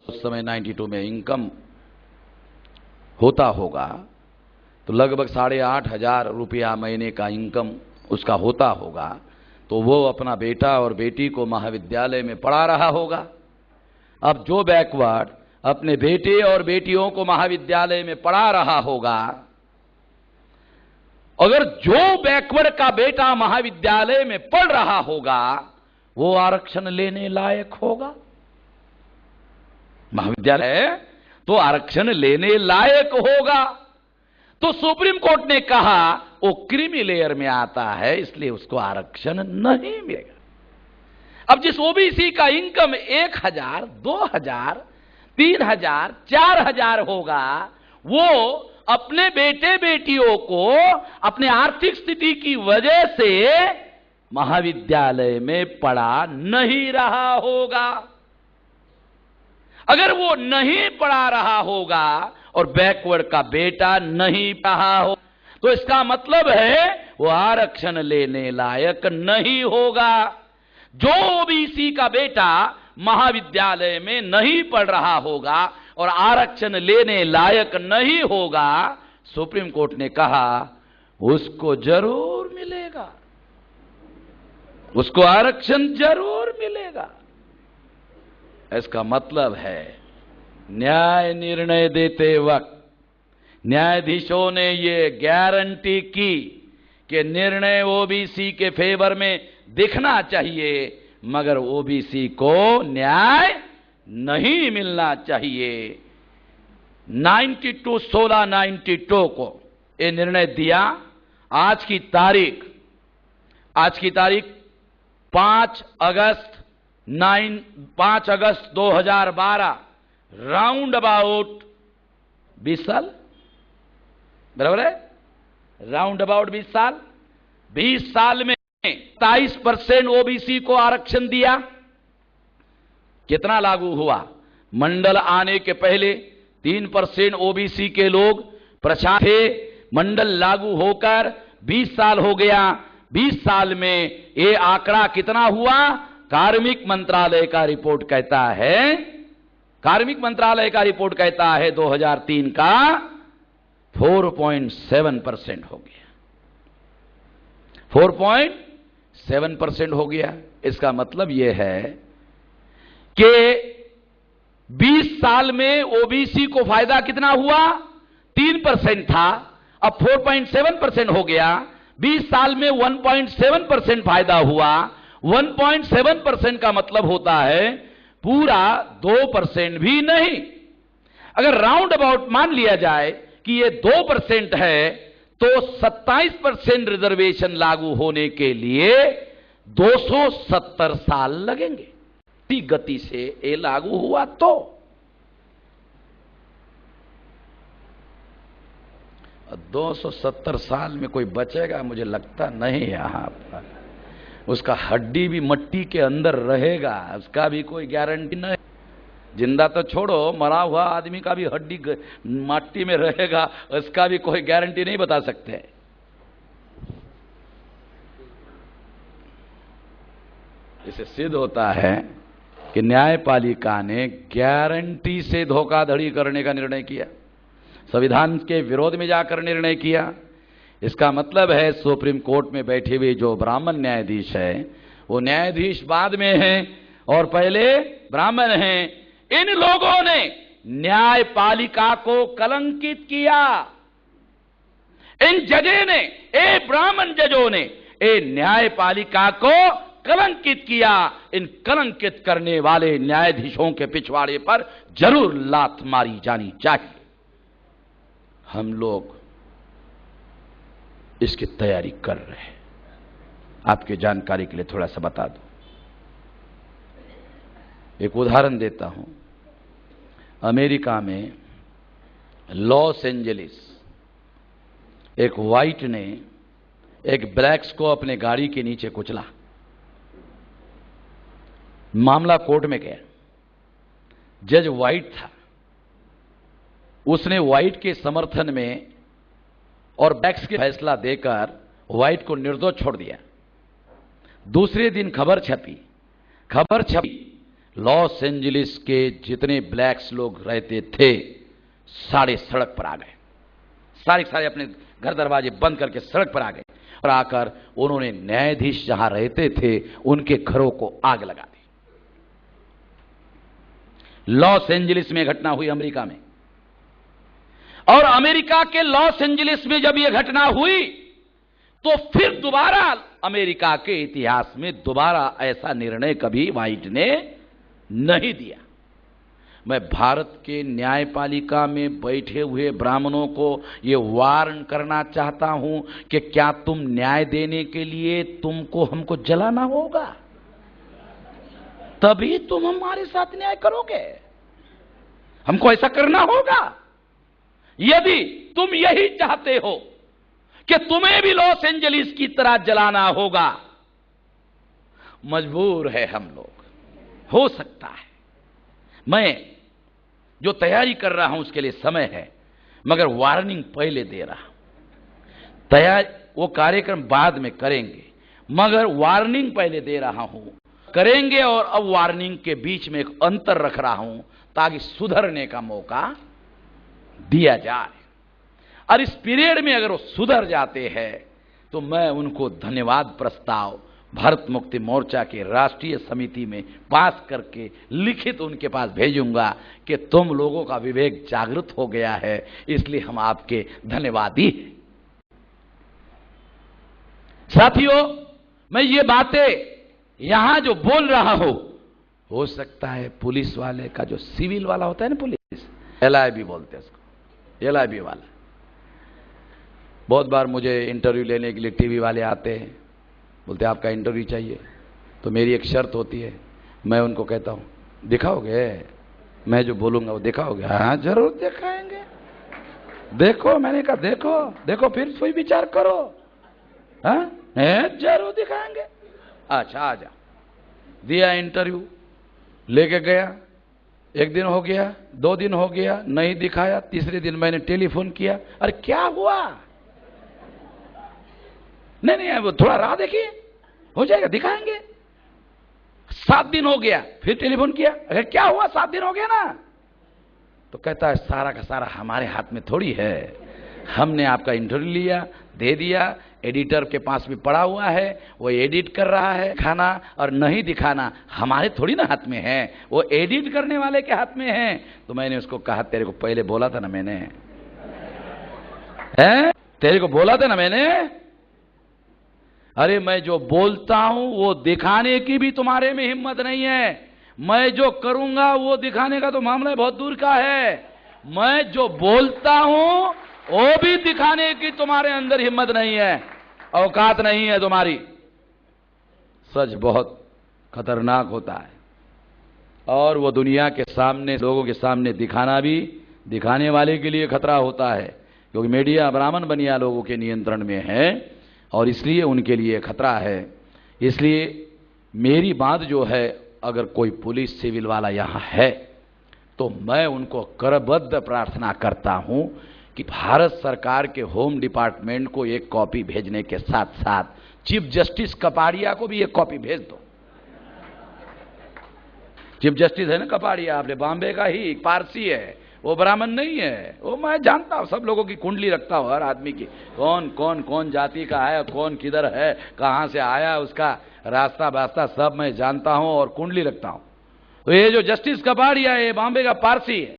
उस समय 92 में इनकम होता होगा तो लगभग 8,500 रुपया महीने का इनकम उसका होता होगा, तो वो अपना बेटा और बेटी को महाविद्यालय में पढ़ा रहा होगा। अब जो बैकवर्ड अपने बेटे और बेटियों को महाविद्यालय में पढ़ा रहा होगा, अगर जो बैकवर्ड का बेटा महाविद्यालय में पढ़ रहा होगा वो आरक्षण लेने लायक होगा? महाविद्यालय तो आरक्षण लेने लायक होगा। तो सुप्रीम कोर्ट ने कहा वो क्रीमी लेयर में आता है, इसलिए उसको आरक्षण नहीं मिलेगा। अब जिस ओबीसी का इनकम 1,000, 2,000, 3,000, 4,000 होगा, वो अपने बेटे बेटियों को अपने आर्थिक स्थिति की वजह से महाविद्यालय में पढ़ा नहीं रहा होगा। अगर वो नहीं पढ़ा रहा होगा और बैकवर्ड का बेटा नहीं पढ़ा हो तो इसका मतलब है वो आरक्षण लेने लायक नहीं होगा। जो ओबीसी का बेटा महाविद्यालय में नहीं पढ़ रहा होगा और आरक्षण लेने लायक नहीं होगा, सुप्रीम कोर्ट ने कहा उसको जरूर मिलेगा, उसको आरक्षण जरूर मिलेगा। इसका मतलब है न्याय निर्णय देते वक्त न्यायाधीशों ने ये गारंटी की कि निर्णय ओबीसी के फेवर में दिखना चाहिए, मगर ओबीसी को न्याय नहीं मिलना चाहिए। 1692 को ये निर्णय दिया। आज की तारीख 5 अगस्त 2012, राउंड अबाउट 20 साल, बराबर है, राउंड अबाउट 20 साल। 20 साल में 27% ओबीसी को आरक्षण दिया। कितना लागू हुआ? मंडल आने के पहले 3% ओबीसी के लोग प्रचार थे। मंडल लागू होकर 20 साल हो गया। 20 साल में ये आंकड़ा कितना हुआ? कार्मिक मंत्रालय का रिपोर्ट कहता है 2003 का 4.7% हो गया। 4.7% हो गया। इसका मतलब यह है कि 20 साल में ओबीसी को फायदा कितना हुआ? 3% था, अब 4.7% हो गया। 20 साल में 1.7% फायदा हुआ। 1.7% का मतलब होता है पूरा 2% भी नहीं। अगर राउंड अबाउट मान लिया जाए कि ये 2% है तो 27% रिजर्वेशन लागू होने के लिए 270 साल लगेंगे। इसी गति से ये लागू हुआ तो 270 साल में कोई बचेगा मुझे लगता नहीं। यहां पर उसका हड्डी भी मट्टी के अंदर रहेगा, उसका भी कोई गारंटी नहीं। जिंदा तो छोड़ो, मरा हुआ आदमी का भी हड्डी मट्टी में रहेगा, उसका भी कोई गारंटी नहीं बता सकते। इसे सिद्ध होता है कि न्यायपालिका ने गारंटी से धोखाधड़ी करने का निर्णय किया, संविधान के विरोध में जाकर निर्णय किया। इसका मतलब है सुप्रीम कोर्ट में बैठे हुए जो ब्राह्मण न्यायाधीश है वो न्यायाधीश बाद में हैं और पहले ब्राह्मण हैं। इन लोगों ने न्यायपालिका को कलंकित किया। इन जजों ने, ए ब्राह्मण जजों ने ए न्यायपालिका को कलंकित किया। इन कलंकित करने वाले न्यायाधीशों के पिछवाड़े पर जरूर लात मारी जानी चाहिए। हम लोग इसकी तैयारी कर रहे हैं। आपके जानकारी के लिए थोड़ा सा बता दूं, एक उदाहरण देता हूं। अमेरिका में लॉस एंजलिस एक व्हाइट ने एक ब्लैक्स को अपने गाड़ी के नीचे कुचला। मामला कोर्ट में गया। जज व्हाइट था, उसने व्हाइट के समर्थन में और ब्लैक्स के फैसला देकर व्हाइट को निर्दोष छोड़ दिया। दूसरे दिन खबर छपी, लॉस एंजलिस के जितने ब्लैक्स लोग रहते थे सारे सड़क पर आ गए, सारे अपने घर दरवाजे बंद करके सड़क पर आ गए और आकर उन्होंने न्यायाधीश जहां रहते थे उनके घरों को आग लगा दी। लॉस एंजलिस में घटना हुई अमेरिका में, और अमेरिका के लॉस एंजलिस में जब यह घटना हुई तो फिर दोबारा अमेरिका के इतिहास में दोबारा ऐसा निर्णय कभी व्हाइट ने नहीं दिया। मैं भारत के न्यायपालिका में बैठे हुए ब्राह्मणों को यह वार्न करना चाहता हूं कि क्या तुम न्याय देने के लिए तुमको हमको जलाना होगा, तभी तुम हमारे साथ न्याय करोगे। हमको ऐसा करना होगा। यदि तुम यही चाहते हो कि तुम्हें भी लॉस एंजलिस की तरह जलाना होगा, मजबूर है हम लोग। हो सकता है मैं जो तैयारी कर रहा हूं उसके लिए समय है, मगर वार्निंग पहले दे रहा हूं। तैयार वो कार्यक्रम बाद में करेंगे, मगर वार्निंग पहले दे रहा हूं। करेंगे और अब वार्निंग के बीच में एक अंतर रख रहा हूं ताकि सुधरने का मौका दिया जाए। और इस पीरियड में अगर वो सुधर जाते हैं तो मैं उनको धन्यवाद प्रस्ताव भारत मुक्ति मोर्चा के राष्ट्रीय समिति में पास करके लिखित उनके पास भेजूंगा कि तुम लोगों का विवेक जागृत हो गया है, इसलिए हम आपके धन्यवादी हैं। साथियों, मैं ये बातें यहां जो बोल रहा हूं, हो सकता है पुलिस वाले का जो सिविल वाला होता है ना, पुलिस LIB बोलते हैं उसको, LIB वाला, बहुत बार मुझे इंटरव्यू लेने के लिए टीवी वाले आते हैं, बोलते हैं आपका इंटरव्यू चाहिए, तो मेरी एक शर्त होती है, मैं उनको कहता हूं दिखाओगे, मैं जो बोलूंगा वो दिखाओगे? हाँ जरूर दिखाएंगे। देखो, मैंने कहा देखो देखो फिर कोई विचार करो। हाँ जरूर दिखाएंगे। अच्छा आ जा। दिया इंटरव्यू, लेके गया, एक दिन हो गया, 2 दिन हो गया, नहीं दिखाया। तीसरे दिन मैंने टेलीफोन किया, अरे क्या हुआ? नहीं वो थोड़ा राह देखिए, हो जाएगा, दिखाएंगे। 7 दिन हो गया, फिर टेलीफोन किया, अरे क्या हुआ? 7 दिन हो गया ना। तो कहता है सारा का सारा हमारे हाथ में थोड़ी है, हमने आपका इंटरव्यू लिया, दे दिया, एडिटर के पास भी पड़ा हुआ है, वो एडिट कर रहा है, दिखाना और नहीं दिखाना हमारे थोड़ी ना हाथ में है, वो एडिट करने वाले के हाथ में है। तो मैंने उसको कहा तेरे को पहले बोला था ना मैंने, तेरे को बोला था ना मैंने। अरे मैं जो बोलता हूं वो दिखाने की भी तुम्हारे में हिम्मत नहीं है, मैं जो करूंगा वो दिखाने का तो मामला बहुत दूर का है। मैं जो बोलता हूं वो भी दिखाने की तुम्हारे अंदर हिम्मत नहीं है, औकात नहीं है तुम्हारी। सच बहुत खतरनाक होता है और वो दुनिया के सामने, लोगों के सामने दिखाना भी दिखाने वाले के लिए खतरा होता है, क्योंकि मीडिया ब्राह्मण बनिया लोगों के नियंत्रण में है और इसलिए उनके लिए खतरा है। इसलिए मेरी बात जो है, अगर कोई पुलिस सिविल वाला यहां है तो मैं उनको करबद्ध प्रार्थना करता हूं कि भारत सरकार के होम डिपार्टमेंट को एक कॉपी भेजने के साथ साथ चीफ जस्टिस कपाड़िया को भी एक कॉपी भेज दो। चीफ जस्टिस है ना कपाड़िया, आपने बॉम्बे का ही, पारसी है, वो ब्राह्मण नहीं है। वो मैं जानता हूं, सब लोगों की कुंडली रखता हूं, हर आदमी की, कौन कौन कौन जाति का है, कौन किधर है, कहां से आया, उसका रास्ता बास्ता सब मैं जानता हूं और कुंडली रखता हूं। तो ये जो जस्टिस कपाड़िया है, ये बॉम्बे का पारसी है।